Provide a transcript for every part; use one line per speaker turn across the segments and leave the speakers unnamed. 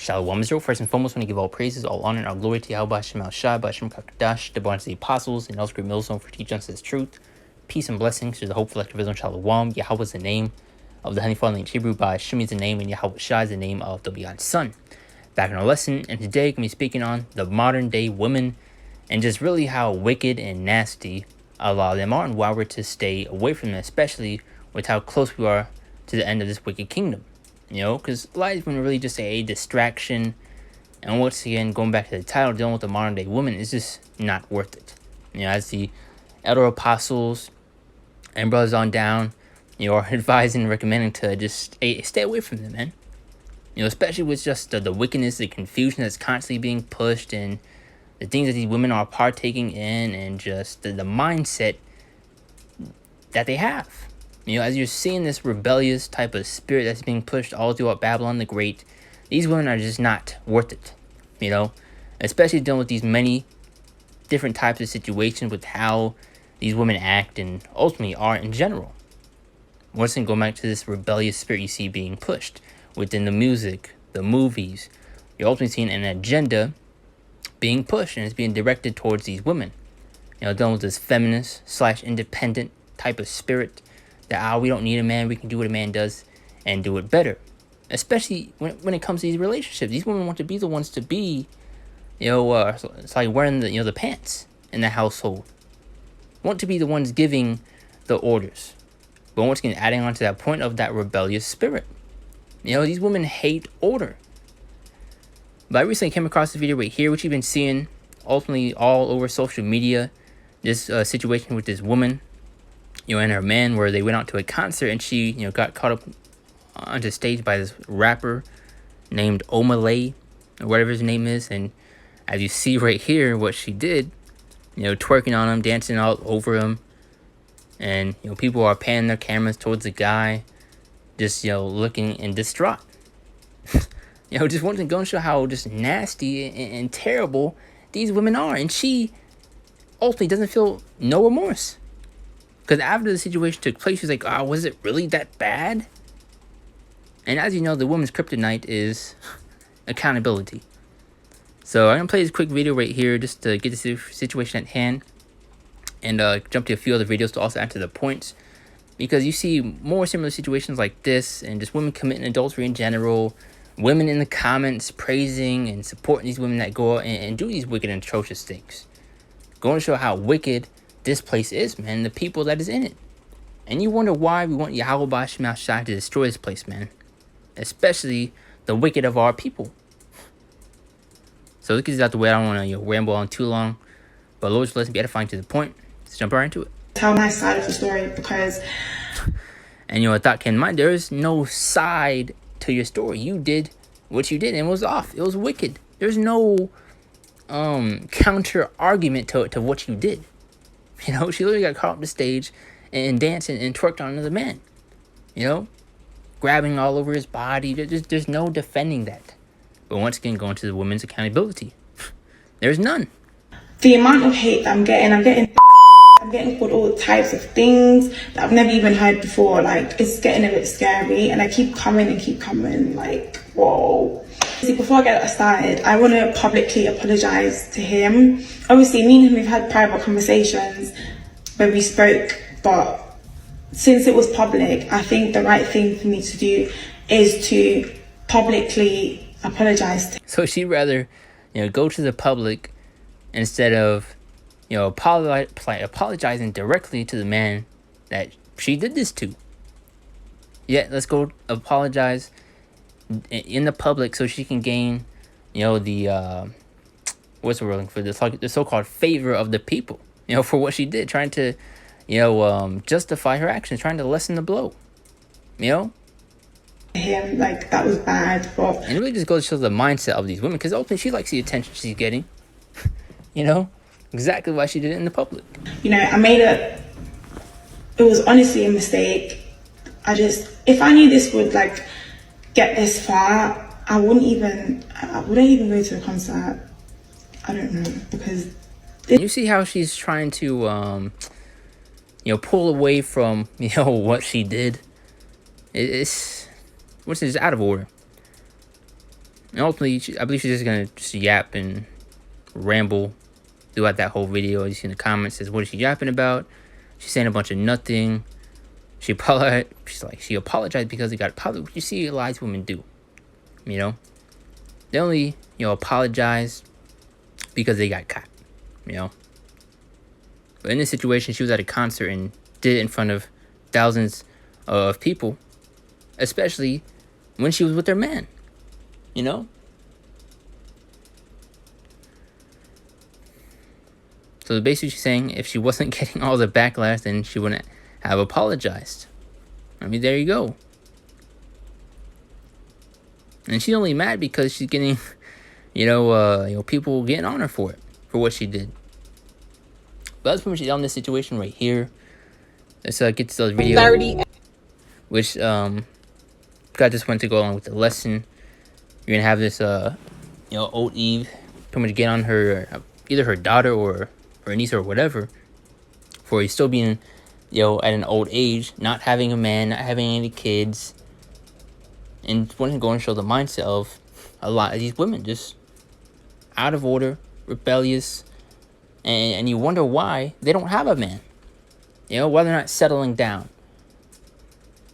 Shalom Israel. First and foremost, I want to give all praises, all honor, and all glory to Yahweh Hashem El Shai, Hashem Kakadash, the bonds of the apostles, and else great millstone for teaching us his truth. Peace and blessings to the hope collective Israel Shalom. Yahweh is the name of the Honey Fallen in Hebrew, by Hashem is the name, and Yahweh Shai is the name of the Begotten Son. Back in our lesson, and today I'm going to be speaking on the modern day women and just really how wicked and nasty a lot of them are, and why we're to stay away from them, especially with how close we are to the end of this wicked kingdom. You know, because a lot of these women are really just a distraction. And once again, going back to the title, dealing with the modern day woman is just not worth it. You know, as the elder apostles and brothers on down, you know, are advising and recommending to just stay away from them, man. You know, especially with just the wickedness, the confusion that's constantly being pushed, and the things that these women are partaking in, and just the mindset that they have. You know, as you're seeing this rebellious type of spirit that's being pushed all throughout Babylon the Great, these women are just not worth it. You know, especially dealing with these many different types of situations with how these women act and ultimately are in general. Once again, going back to this rebellious spirit you see being pushed within the music, the movies, you're ultimately seeing an agenda being pushed, and it's being directed towards these women. You know, dealing with this feminist/independent type of spirit that, we don't need a man, we can do what a man does and do it better. Especially when it comes to these relationships. These women want to be the ones to be, you know, it's like wearing the, the pants in the household. Want to be the ones giving the orders. But once again, adding on to that point of that rebellious spirit. You know, these women hate order. But I recently came across this video right here, which you've been seeing ultimately all over social media. This situation with this woman, you know, and her man, where they went out to a concert and she, you know, got caught up onto stage by this rapper named Omalay, or whatever his name is. And as you see right here, what she did, you know, twerking on him, dancing all over him. And, you know, people are panning their cameras towards the guy, just, you know, looking in distraught. You know, just wanted to go and show how just nasty and terrible these women are. And she ultimately doesn't feel no remorse. Because after the situation took place, she's like, oh, was it really that bad? And as you know, the woman's kryptonite is accountability. So I'm going to play this quick video right here just to get the situation at hand. And jump to a few other videos to also add to the points. Because you see more similar situations like this, and just women committing adultery in general. Women in the comments praising and supporting these women that go out and do these wicked and atrocious things. Going to show how wicked this place is, man, the people that is in it. And you wonder why we want Yahweh Hashem El Shai to destroy this place, man. Especially the wicked of our people. So let's get this out the way. I don't want to ramble on too long. But Lord's blessing, be edifying to the point. Let's jump right into it.
Tell my side of the story, because...
And you know, a thought came to mind. There is no side to your story. You did what you did, and it was off. It was wicked. There's no counter argument to what you did. You know, she literally got caught up the stage and dancing and twerked on another man. You know, grabbing all over his body. There's no defending that. But once again, going to the women's accountability, there's none.
The amount of hate that I'm getting called all types of things that I've never even heard before. Like, it's getting a bit scary, and I keep coming, like, whoa. See, before I get started, I want to publicly apologize to him. Obviously, me and him, we've had private conversations where we spoke, but since it was public, I think the right thing for me to do is to publicly apologize to him.
So she'd rather, you know, go to the public instead of, you know, apologizing directly to the man that she did this to. Yeah, let's go apologize in the public so she can gain, you know, the what's the word looking for, the so-called favor of the people, you know, for what she did, trying to, you know, justify her actions, trying to lessen the blow, you know.
Him, like, that was bad, but
and it really just goes to show the mindset of these women, because ultimately she likes the attention she's getting. You know, exactly why she did it in the public.
You know, it was honestly a mistake. If I knew this would, like, get this far, I wouldn't even go to the concert. I don't know, because...
You see how she's trying to, you know, pull away from, you know, what she did. It's out of order. And ultimately, I believe she's just gonna just yap and ramble throughout that whole video. You see in the comments, says, what is she yapping about? She's saying a bunch of nothing. She apologized. She apologized because they got public. You see a lot of women do. You know, they only apologize because they got caught. You know, but in this situation, she was at a concert and did it in front of thousands of people, especially when she was with her man. You know. So basically she's saying if she wasn't getting all the backlash, then she wouldn't have apologized. I mean, there you go. And she's only mad because she's getting, people getting on her for it, for what she did. But that's pretty much on this situation right here. Let's get to the video.
30.
Which, God just went to go along with the lesson. You're going to have this, old Eve pretty much get on her, either her daughter or her niece or whatever, for you still being, at an old age, not having a man, not having any kids, and wanting to go and show the mindset of a lot of these women, just out of order, rebellious, and you wonder why they don't have a man, why they're not settling down.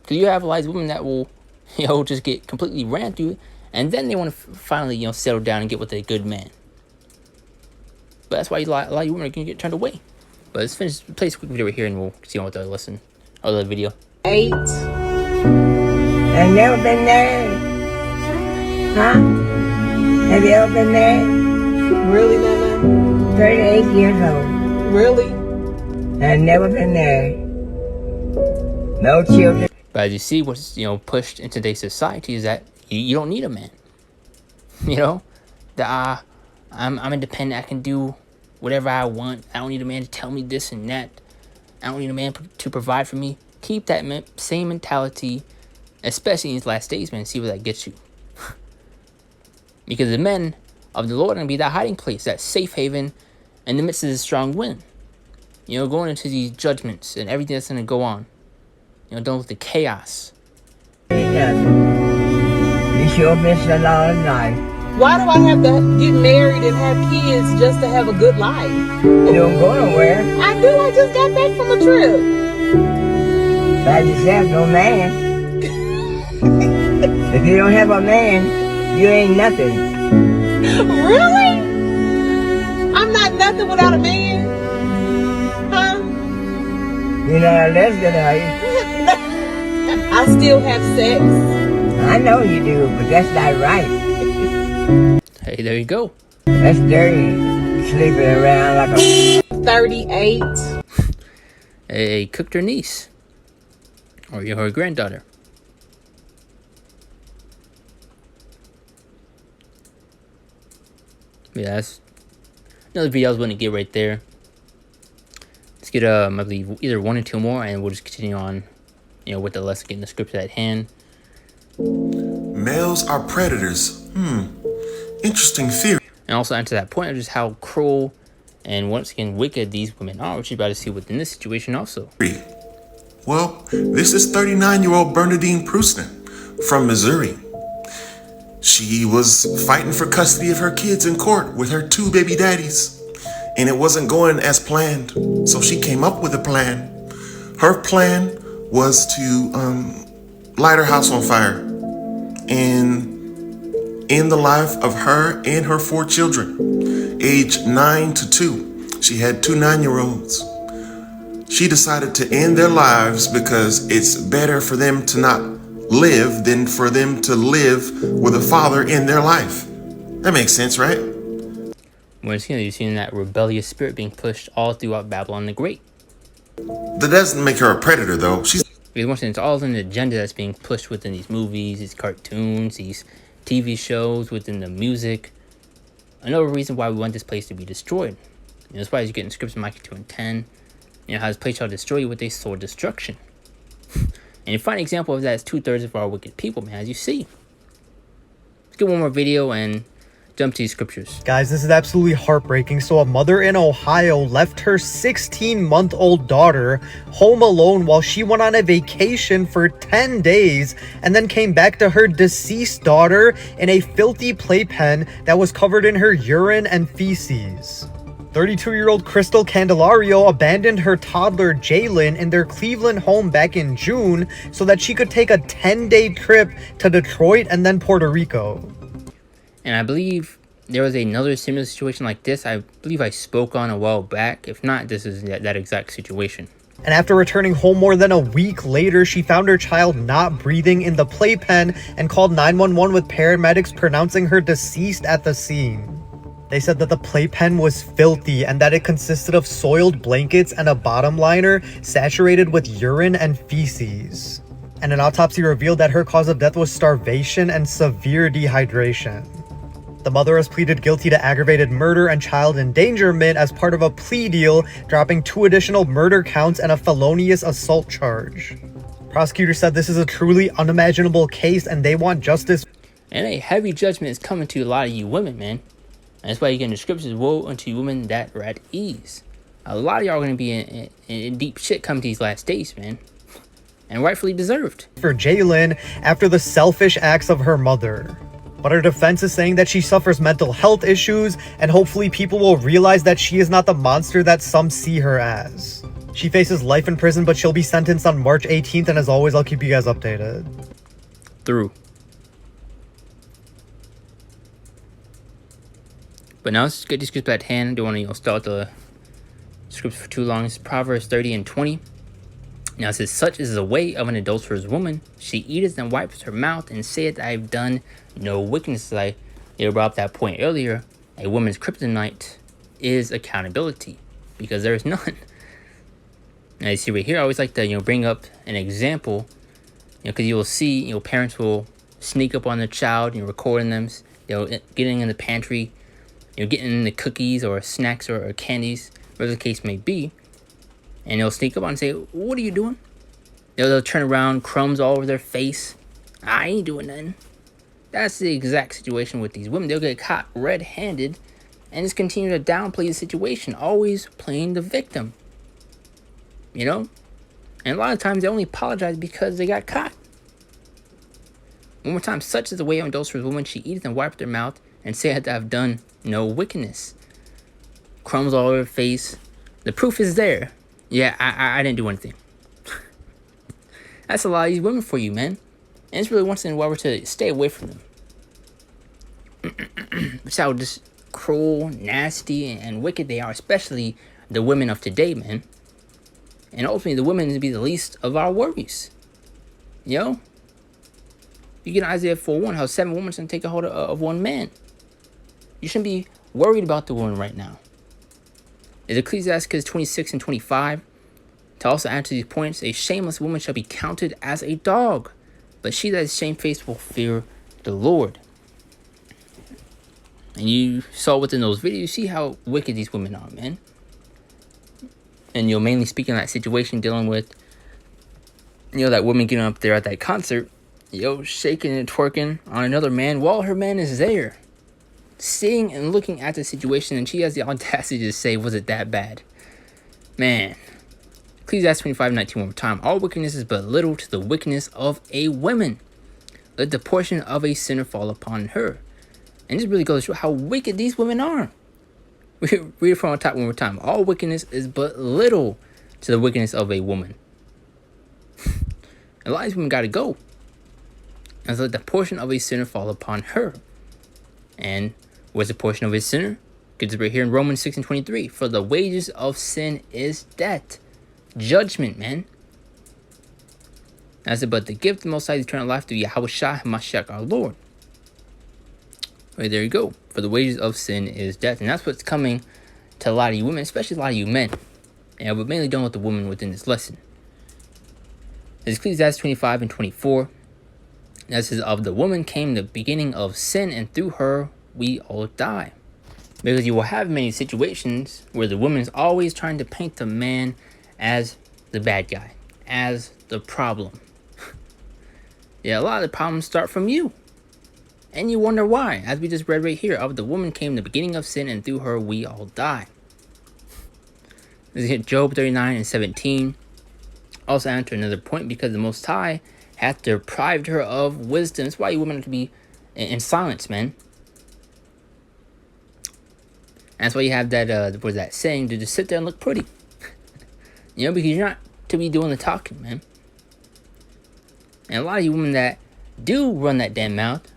Because you have a lot of women that will, just get completely ran through, and then they want to finally, settle down and get with a good man. But that's why a lot of women are going to get turned away. But let's finish, play this quick video right here, and we'll see on with the lesson or the video.
8.
I've never been married. Huh? Have you ever been married?
Really, Nana?
38 years old.
Really?
I've never been married. No children.
But as you see, what's pushed in today's society is that you don't need a man. That I'm independent. I can do whatever I want. I don't need a man to tell me this and that. I don't need a man to provide for me. Keep that same mentality, especially in these last days, man. See where that gets you. Because the men of the Lord are going to be that hiding place, that safe haven in the midst of this strong wind. Going into these judgments and everything that's going to go on. Dealing with the chaos.
Ain't nothing. You sure missed a lot of life.
Why do I have to get married and have kids just to have a good life?
You don't go nowhere.
I do. I just got back from a trip.
By yourself, no man. If you don't have a man, you ain't nothing.
Really? I'm not nothing without a man? Huh?
You're not a lesbian, are you?
I still have sex.
I know you do, but that's not right.
Hey, there you go.
That's dirty. Sleeping around like a...
38.
Hey, cooked her niece. Or her granddaughter. Yeah, that's another video I was going to get right there. Let's get, I believe, either one or two more, and we'll just continue on, with the lesson, getting the scripture at hand.
Males are predators. Interesting theory.
And also answer that point of just how cruel and once again wicked these women are, which you're about to see within this situation also.
Well, this is 39-year-old Bernadine Proustin from Missouri. She was fighting for custody of her kids in court with her 2 baby daddies, and it wasn't going as planned. So she came up with a plan. Her plan was to light her house on fire and end the life of her and her 4 children, aged 9 to 2. She had 2 9-year-olds. She decided to end their lives because it's better for them to not live than for them to live with a father in their life. That makes sense, right?
Once again, you're seeing that rebellious spirit being pushed all throughout Babylon the Great.
That doesn't make her a predator, though. She's
Because once again, it's all an agenda that's being pushed within these movies, these cartoons, these TV shows, within the music. Another reason why we want this place to be destroyed. That's why you're getting scripts in Micah 2 and 10. How this place shall destroy you with a sword destruction. And a fine example of that is 2/3 of our wicked people, man, as you see. Let's get one more video and jump to these scriptures.
Guys, this is absolutely heartbreaking. So a mother in Ohio left her 16-month-old daughter home alone while she went on a vacation for 10 days and then came back to her deceased daughter in a filthy playpen that was covered in her urine and feces. 32-year-old Crystal Candelario abandoned her toddler Jalen in their Cleveland home back in June so that she could take a 10-day trip to Detroit and then Puerto Rico.
And I believe there was another similar situation like this. I believe I spoke on a while back. If not, this is that exact situation.
And after returning home more than a week later, she found her child not breathing in the playpen and called 911 with paramedics pronouncing her deceased at the scene. They said that the playpen was filthy and that it consisted of soiled blankets and a bottom liner saturated with urine and feces. And an autopsy revealed that her cause of death was starvation and severe dehydration. The mother has pleaded guilty to aggravated murder and child endangerment as part of a plea deal, dropping 2 additional murder counts and a felonious assault charge. Prosecutors said this is a truly unimaginable case and they want justice.
And a heavy judgment is coming to a lot of you women, man. And that's why you get in the scriptures, woe unto you women that are at ease. A lot of y'all are going to be in deep shit coming to these last days, man. And rightfully deserved.
For Jalen after the selfish acts of her mother. But her defense is saying that she suffers mental health issues and hopefully people will realize that she is not the monster that some see her as. She faces life in prison, but she'll be sentenced on March 18th, and as always, I'll keep you guys updated.
Through. But now let's get these scripts at hand. I don't want to start the scripts for too long. It's Proverbs 30 and 20. Now it says, such is the way of an adulterous woman. She eateth and wipes her mouth and saith, I have done no wickedness. I brought up that point earlier. A woman's kryptonite is accountability, because there is none. Now you see right here, I always like to bring up an example, because you will see parents will sneak up on their child, recording them, getting in the pantry, getting in the cookies or snacks or candies, whatever the case may be. And they'll sneak up on and say, what are you doing? They'll turn around, crumbs all over their face. I ain't doing nothing. That's the exact situation with these women. They'll get caught red-handed and just continue to downplay the situation, always playing the victim. And a lot of times they only apologize because they got caught. One more time, such is the way of an adulterous woman. She eateth and wipeth her mouth and saith, I have done no wickedness. Crumbs all over her face. The proof is there. Yeah, I didn't do anything. That's a lot of these women for you, man. And it's really once in a while we're to stay away from them. That's how just cruel, nasty, and wicked they are, especially the women of today, man. And ultimately, the women to be the least of our worries. You get Isaiah 4:1, how 7 women can take a hold of 1 man. You shouldn't be worried about the woman right now. Is Ecclesiastes 26 and 25. To also add to these points, a shameless woman shall be counted as a dog, but she that is shamefaced will fear the Lord. And you saw within those videos, you see how wicked these women are, man. And mainly speaking of that situation, dealing with, that woman getting up there at that concert, shaking and twerking on another man while her man is there, seeing and looking at the situation, and she has the audacity to say, was it that bad? Man. Ecclesiastes 25:19 one more time. All wickedness is but little to the wickedness of a woman. Let the portion of a sinner fall upon her. And this really goes to show how wicked these women are. Read it from the top one more time. All wickedness is but little to the wickedness of a woman. A lot of these women got to go. And so let the portion of a sinner fall upon her. And what's the portion of a sinner? Gets right here in Romans 6 and 23. For the wages of sin is death. Judgment, man. I said, but the gift of the Most High is eternal life through Yahushua HaMashiach our Lord. Right, there you go. For the wages of sin is death. And that's what's coming to a lot of you women, especially a lot of you men. And we're mainly dealing with the woman within this lesson. It's Ecclesiastes 25 and 24. That says, of the woman came the beginning of sin, and through her we all die. Because you will have many situations where the woman is always trying to paint the man as the bad guy, as the problem. Yeah, a lot of the problems start from you. And you wonder why, as we just read right here, of the woman came the beginning of sin, and through her we all die. This is Job 39 and 17. Also answer another point, because the Most High hath deprived her of wisdom. That's why you women have to be in silence, man. And that's why you have that, what is that saying, to just sit there and look pretty. You know, because you're not to be doing the talking, man. And a lot of you women that do run that damn mouth,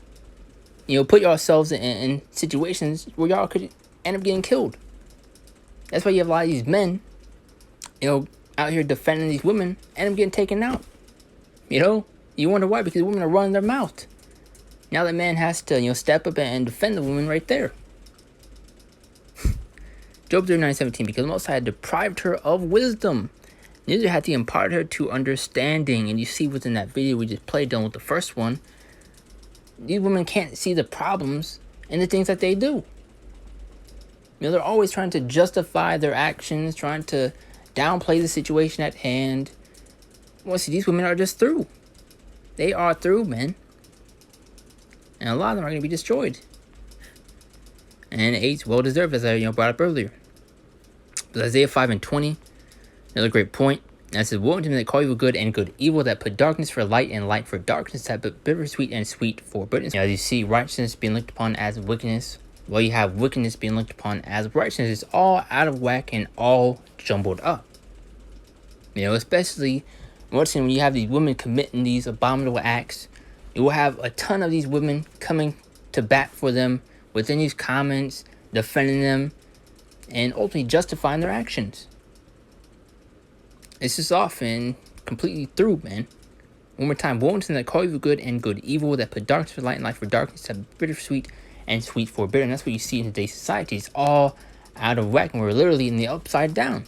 you know, put yourselves in situations where y'all could end up getting killed. That's why you have a lot of these men, you know, out here defending these women, end up getting taken out. You know, you wonder why, because women are running their mouth. Now the man has to, you know, step up and defend the woman right there. Job 39:17, because the Most High had deprived her of wisdom, neither hath he imparted her to understanding. And you see within that video we just played, done with the first one, these women can't see the problems in the things that they do. You know, they're always trying to justify their actions, trying to downplay the situation at hand. Well, see, these women are just through. They are through, man. And a lot of them are going to be destroyed. And it's well deserved, as I brought up earlier. But Isaiah 5 and 20, another great point. And it says, woe unto them that call evil good and good evil, that put darkness for light and light for darkness, that put bittersweet and sweet for bitterness. As you see, righteousness being looked upon as wickedness, well, you have wickedness being looked upon as righteousness. It's all out of whack and all jumbled up. You know, especially when you have these women committing these abominable acts, you will have a ton of these women coming to bat for them within these comments, defending them, and ultimately justifying their actions. It's just off and completely through, man. One more time. Woe unto them that call evil good and good evil, that put darkness for light and light for darkness, that put bittersweet and sweet for bitter. And that's what you see in today's society. It's all out of whack, and we're literally in the upside down.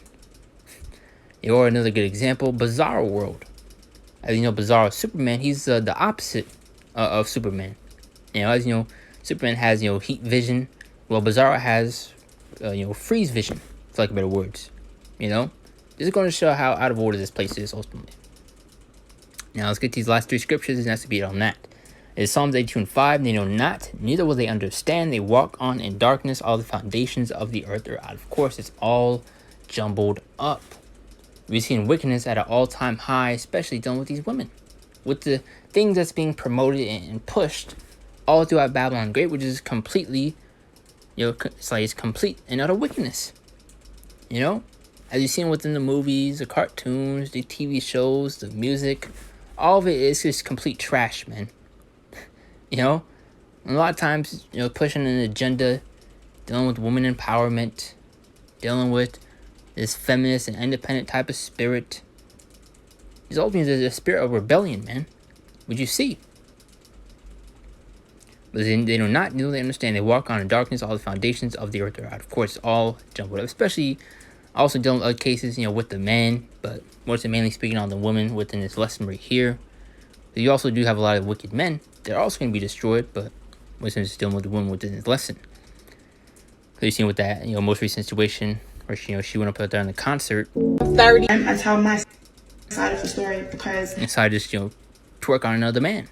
Or another good example, Bizarro World. As you know, Bizarro Superman, he's the opposite of Superman. You know, as you know, Superman has, you know, heat vision. Well, Bizarro has, you know, freeze vision, for lack of better words. You know, this is going to show how out of order this place is ultimately. Now let's get these last three scriptures, and that's to be it on that. It is Psalms 82 and 5. They know not, neither will they understand. They walk on in darkness. All the foundations of the earth are out of course. It's all jumbled up. We've seen wickedness at an all-time high, especially dealing with these women, with the things that's being promoted and pushed all throughout Babylon Great, which is completely, you know, it's complete and utter wickedness. You know, as you've seen within the movies, the cartoons, the TV shows, the music, all of it is just complete trash, man. You know, and a lot of times, you know, pushing an agenda, dealing with women empowerment, dealing with this feminist and independent type of spirit. It's ultimately the spirit of rebellion, man. Would you see? But they do not newly understand. They walk on in darkness. All the foundations of the earth are out. Of course, all jumbled up. Especially also dealing with other cases, you know, with the men. But more so mainly speaking on the women within this lesson right here. But you also do have a lot of wicked men. They're also going to be destroyed. But we're just dealing with the women within this lesson. So you've seen with that, you know, most recent situation where she, you know, she went up there in the concert.
30.
I tell my side of the story because
Decided to just, you know, twerk on another man.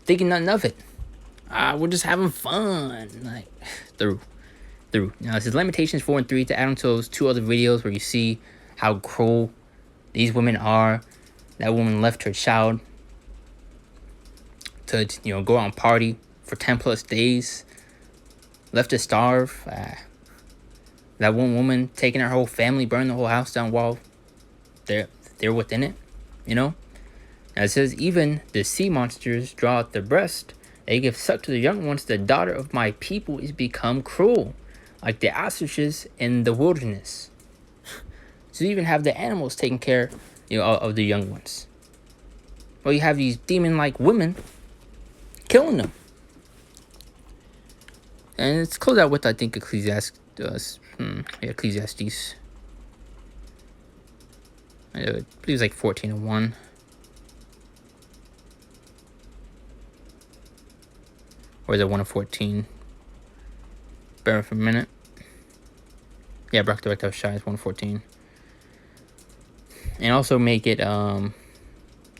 Thinking nothing of it. We're just having fun. Like, through. Now, this is Lamentations 4 and 3 to add on to those two other videos where you see how cruel these women are. That woman left her child to, you know, go out and party for 10 plus days. Left to starve. That one woman taking her whole family, burning the whole house down while they're within it, you know? Now it says, even the sea monsters draw out their breast. They give suck to the young ones. The daughter of my people is become cruel, like the ostriches in the wilderness. So you even have the animals taking care, you know, of the young ones. Well, you have these demon-like women killing them. And it's closed out with, I think, Ecclesiastes. Ecclesiastes. I believe it's like 14:1. Or is it 1:14? Bear for a minute. Yeah, Brock Direct Shy is 1:14. And also make it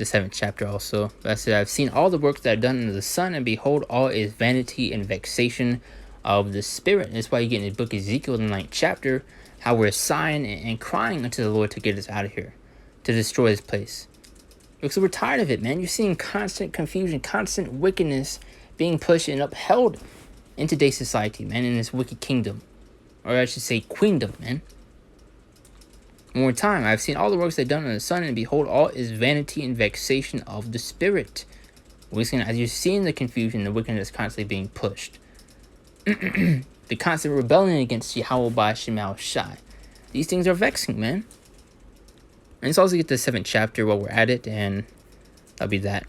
the 7th chapter also. But I said, I've seen all the works that are done under the sun, and behold, all is vanity and vexation of the spirit. And that's why you get in the book of Ezekiel, the 9th chapter, how we're sighing and crying unto the Lord to get us out of here, to destroy this place. Because we're tired of it, man. You're seeing constant confusion, constant wickedness being pushed and upheld in today's society, man, in this wicked kingdom. Or I should say queendom, man. One more time, I've seen all the works that are done under the sun, and behold, all is vanity and vexation of the spirit. As you're seeing the confusion, the wickedness constantly being pushed. The constant rebellion against Yahweh Ba'Shem Al Shai. These things are vexing, man. And let's also get the 7th chapter while we're at it, and that'll be that.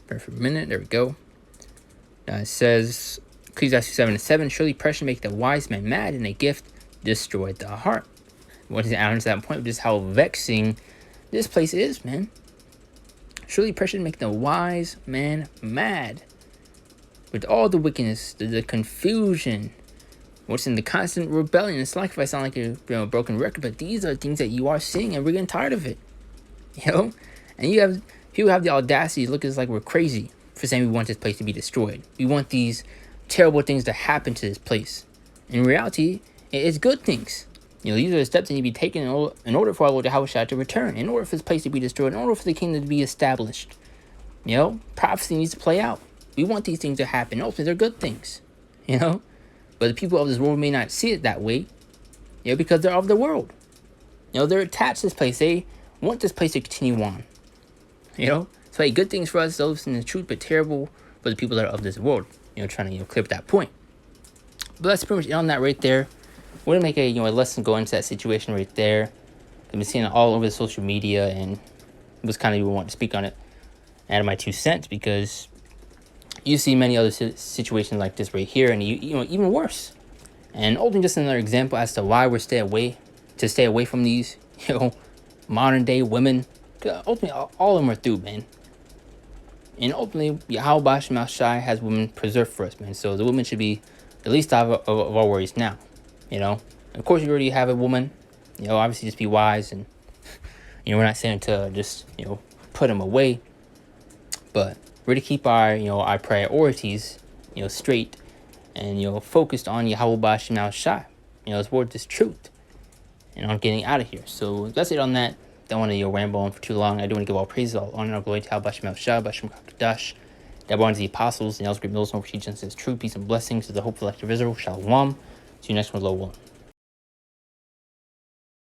For a minute, there we go. It says, Ecclesiastes 7:7, surely pressure make the wise man mad, and a gift destroyed the heart. What is it out to that point? Just how vexing this place is, man. Surely pressure make the wise man mad. With all the wickedness, the confusion, what's in the constant rebellion. It's like if I sound like a broken record, but these are things that you are seeing, and we're getting tired of it. And you have people have the audacity to look at us like we're crazy for saying we want this place to be destroyed. We want these terrible things to happen to this place. In reality, it's good things. These are the steps that need to be taken in order for our Lord Yahushua to return, in order for this place to be destroyed, in order for the kingdom to be established. Prophecy needs to play out. We want these things to happen. Ultimately, they're good things. But the people of this world may not see it that way, because they're of the world. They're attached to this place. They want this place to continue on. So good things for us, those in the truth, but terrible for the people that are of this world. Trying to clear up that point. But that's pretty much it on that right there. We're gonna make a lesson go into that situation right there. I've been seeing it all over the social media, and it was kind of wanting to speak on it, add my 2 cents, because you see many other situations like this right here, and even worse. And ultimately, just another example as to why we're stay away from these modern day women. Ultimately, all of them are through, man. And ultimately, Yahweh Ba'Shem Al Shai has women preserved for us, man. So the women should be the least of our worries now. Of course, you already have a woman. Obviously, just be wise, and we're not saying to just put them away, but we're to keep our priorities straight, and focused on Yahweh Ba'Shem Al Shai. His word is truth, and on getting out of here. So that's it on that. Don't want to ramble on for too long. I do want to give all praises, all honor, all glory to Yahweh Ba'Shem Al Shai, Ba'Shem Kakadash, that born to the apostles, and else great millstone for teaching us true peace and blessings to the hopeful elect of Israel. Shalom. See you next one, Lord willing.